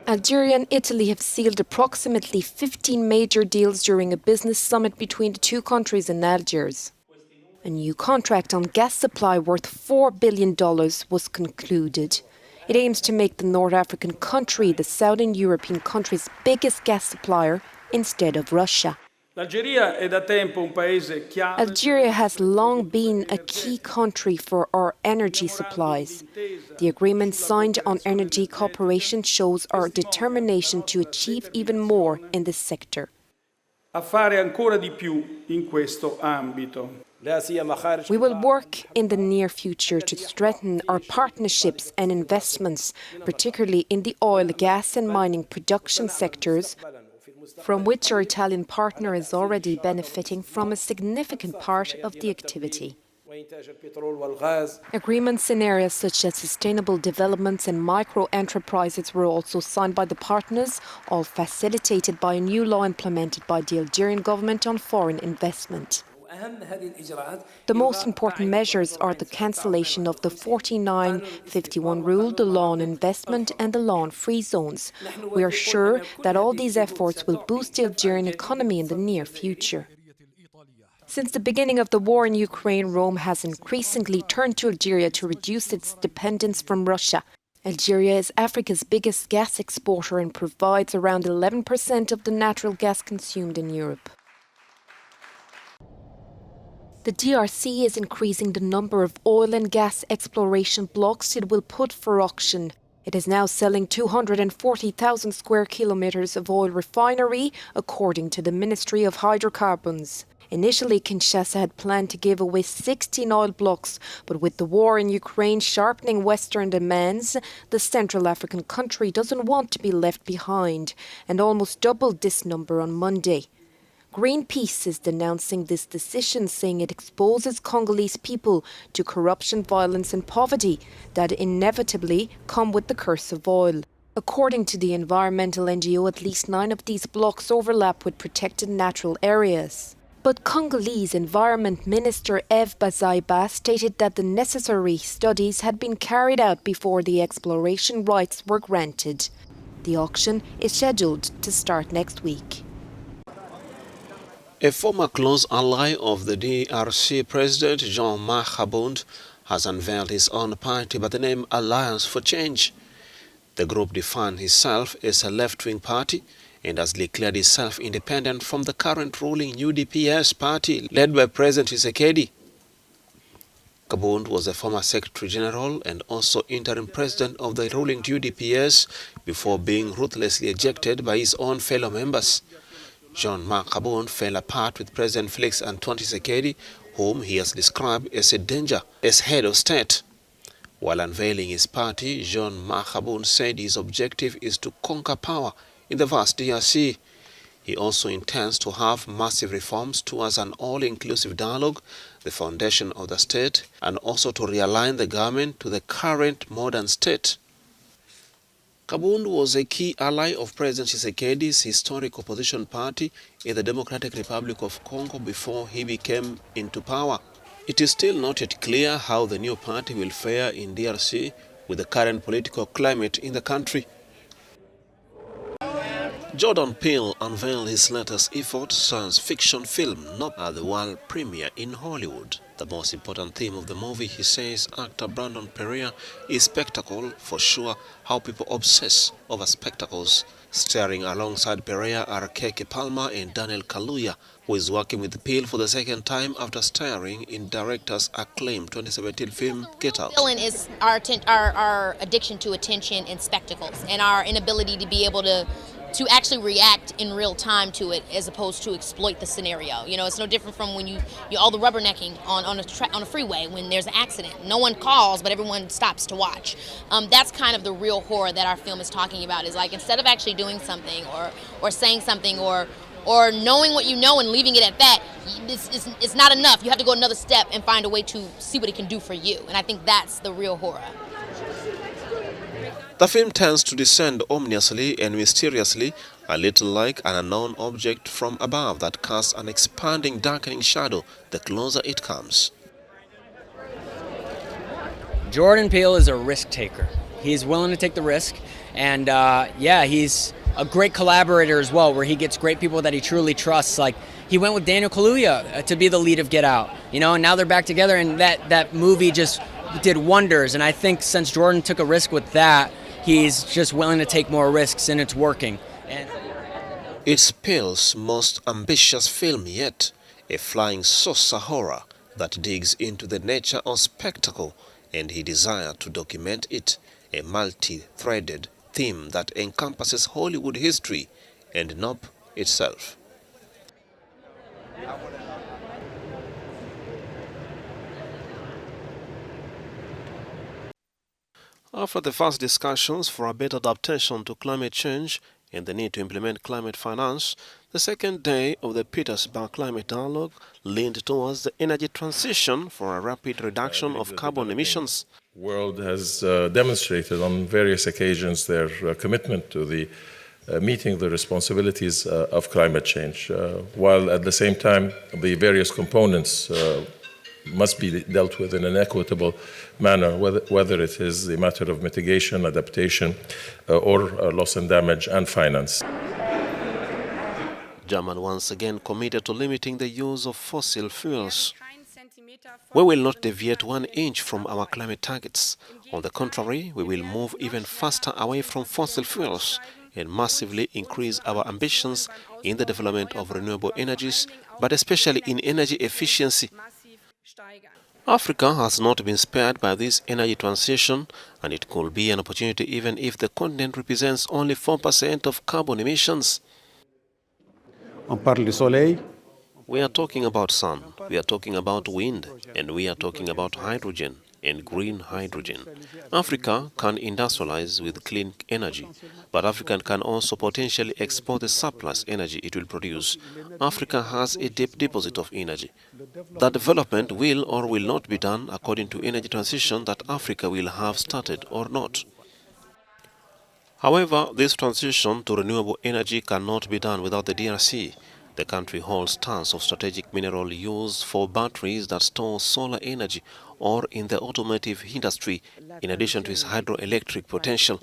Algeria and Italy have sealed approximately 15 major deals during a business summit between the two countries in Algiers. A new contract on gas supply worth $4 billion was concluded. It aims to make the North African country the Southern European country's biggest gas supplier instead of Russia. Algeria has long been a key country for our energy supplies. The agreement signed on energy cooperation shows our determination to achieve even more in this sector. We will work in the near future to strengthen our partnerships and investments, particularly in the oil, gas and mining production sectors, from which our Italian partner is already benefiting from a significant part of the activity. Agreements in areas such as sustainable developments and micro-enterprises were also signed by the partners, all facilitated by a new law implemented by the Algerian government on foreign investment. The most important measures are the cancellation of the 4951 rule, the law on investment and the law on free zones. We are sure that all these efforts will boost the Algerian economy in the near future. Since the beginning of the war in Ukraine, Rome has increasingly turned to Algeria to reduce its dependence from Russia. Algeria is Africa's biggest gas exporter and provides around 11% of the natural gas consumed in Europe. The DRC is increasing the number of oil and gas exploration blocks it will put for auction. It is now selling 240,000 square kilometers of oil refinery, according to the Ministry of Hydrocarbons. Initially, Kinshasa had planned to give away 16 oil blocks, but with the war in Ukraine sharpening Western demands, the Central African country doesn't want to be left behind and almost doubled this number on Monday. Greenpeace is denouncing this decision, saying it exposes Congolese people to corruption, violence and poverty that inevitably come with the curse of oil. According to the environmental NGO, at least 9 of these blocks overlap with protected natural areas. But Congolese Environment Minister Eve Bazaiba stated that the necessary studies had been carried out before the exploration rights were granted. The auction is scheduled to start next week. A former close ally of the DRC President Jean-Marc Kabund has unveiled his own party by the name Alliance for Change. The group defines itself as a left-wing party and has declared itself independent from the current ruling UDPS party led by President Tshisekedi. Kabund was a former Secretary General and also interim president of the ruling UDPS before being ruthlessly ejected by his own fellow members. Jean-Marc Kabund fell apart with President Felix Antoine Tshisekedi, whom he has described as a danger as head of state. While unveiling his party, Jean-Marc Kabund said his objective is to conquer power in the vast DRC. He also intends to have massive reforms towards an all-inclusive dialogue, the foundation of the state, and also to realign the government to the current modern state. Kabund was a key ally of President Tshisekedi's historic opposition party in the Democratic Republic of Congo before he came into power. It is still not yet clear how the new party will fare in DRC with the current political climate in the country. Jordan Peele unveiled his latest effort, science fiction film, not at the world premiere in Hollywood. The most important theme of the movie, he says, actor Brandon Perea, is spectacle, for sure, how people obsess over spectacles. Starring alongside Perea are Keke Palmer and Daniel Kaluuya, who is working with Peele for the second time after starring in director's acclaimed 2017 film Get Out. Villain is our addiction to attention and spectacles, and our inability to be able to actually react in real time to it, as opposed to exploit the scenario. You know, it's no different from when you all the rubbernecking on a freeway when there's an accident. No one calls, but everyone stops to watch. That's kind of the real horror that our film is talking about. Is like, instead of actually doing something or saying something or knowing what you know and leaving it at that, it's not enough. You have to go another step and find a way to see what it can do for you. And I think that's the real horror. The film tends to descend ominously and mysteriously, a little like an unknown object from above that casts an expanding, darkening shadow the closer it comes. Jordan Peele is a risk taker. He's willing to take the risk, and he's a great collaborator as well, where he gets great people that he truly trusts. Like, he went with Daniel Kaluuya to be the lead of Get Out, and now they're back together, and that movie just did wonders. And I think since Jordan took a risk with that, he's just willing to take more risks, and it's working. It's Peele's most ambitious film yet, a flying saucer horror that digs into the nature of spectacle, and he desired to document it, a multi-threaded theme that encompasses Hollywood history and NOP itself. After the first discussions for a better adaptation to climate change and the need to implement climate finance, the second day of the Petersberg Climate Dialogue leaned towards the energy transition for a rapid reduction of carbon emissions. The world has demonstrated on various occasions their commitment to the meeting the responsibilities of climate change, while at the same time the various components must be dealt with in an equitable manner, whether it is the matter of mitigation, adaptation, or loss and damage and finance. Germany once again committed to limiting the use of fossil fuels. We will not deviate 1 inch from our climate targets. On the contrary, we will move even faster away from fossil fuels and massively increase our ambitions in the development of renewable energies, but especially in energy efficiency. Africa has not been spared by this energy transition, and it could be an opportunity even if the continent represents only 4% of carbon emissions. We are talking about sun, we are talking about wind, and we are talking about hydrogen and green hydrogen. Africa can industrialize with clean energy, but Africa can also potentially export the surplus energy it will produce. Africa has a deep deposit of energy. That development will or will not be done according to energy transition that Africa will have started or not. However, this transition to renewable energy cannot be done without the DRC. The country holds tons of strategic mineral used for batteries that store solar energy or in the automotive industry, in addition to its hydroelectric potential.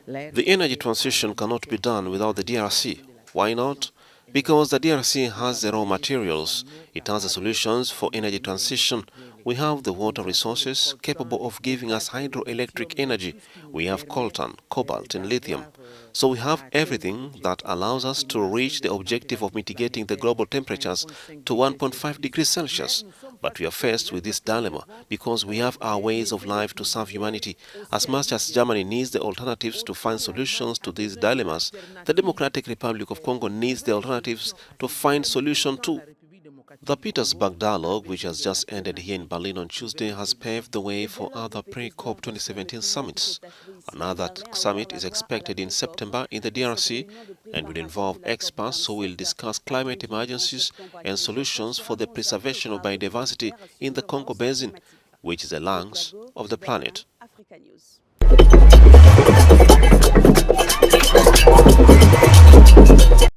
The energy transition cannot be done without the DRC. Why not? Because the DRC has the raw materials. It has the solutions for energy transition. We have the water resources capable of giving us hydroelectric energy. We have coltan, cobalt, and lithium. So we have everything that allows us to reach the objective of mitigating the global temperatures to 1.5 degrees Celsius. But we are faced with this dilemma because we have our ways of life to serve humanity. As much as Germany needs the alternatives to find solutions to these dilemmas, the Democratic Republic of Congo needs the alternatives to find solutions too. The Petersberg Dialogue, which has just ended here in Berlin on Tuesday, has paved the way for other pre-COP 2017 summits. Another summit is expected in September in the DRC and will involve experts who will discuss climate emergencies and solutions for the preservation of biodiversity in the Congo Basin, which is the lungs of the planet.